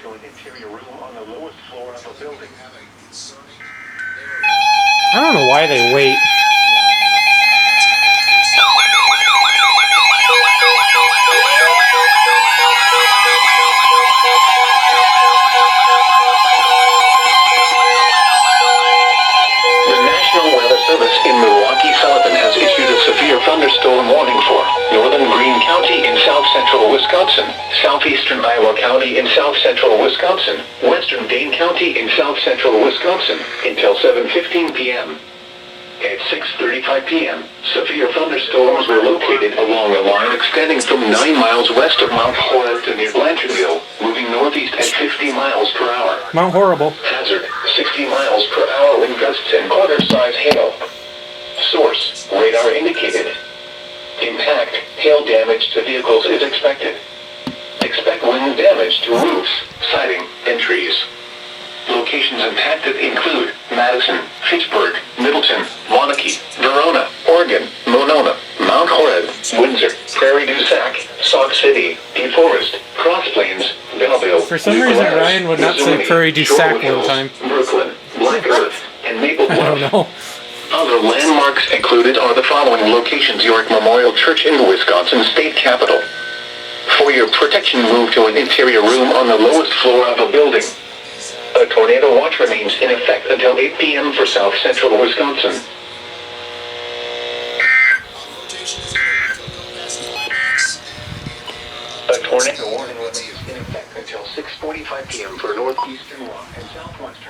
to an interior room on the lowest floor of a building. I don't know why they wait. The National Weather Service in Milwaukee-Sullivan has issued a severe thunderstorm warning for northern Greene County in south-central Wisconsin, southeastern Iowa County in south-central Wisconsin, western Dane County in south-central Wisconsin, until 7:15 p.m. At 6:35 p.m., severe thunderstorms were located along a line extending from 9 miles west of Mount Horeb to near Blanchardville, moving northeast at 50 miles per hour. Mount Horrible. Hazard, 60 miles per hour wind gusts and quarter-size hail. Source, radar indicated. Impact, hail damage to vehicles is expected. Expect wind damage to roofs, siding, and trees. Locations impacted include Madison, Fitchburg, Middleton, Waunakee, Verona, Oregon, Monona, Mount Horeb, Windsor, Prairie du Sac, Sauk City, DeForest, Cross Plains, Belleville. For some reason, Ryan would not say Prairie du Sac one time. Brooklyn, Black Earth, and Maple Bluff. I don't know. Other landmarks included are the following locations: York Memorial Church in the Wisconsin State Capitol. For your protection, move to an interior room on the lowest floor of a building. A tornado watch remains in effect until 8 p.m. for south-central Wisconsin. A tornado warning remains in effect until 6:45 p.m. for northeastern and southwestern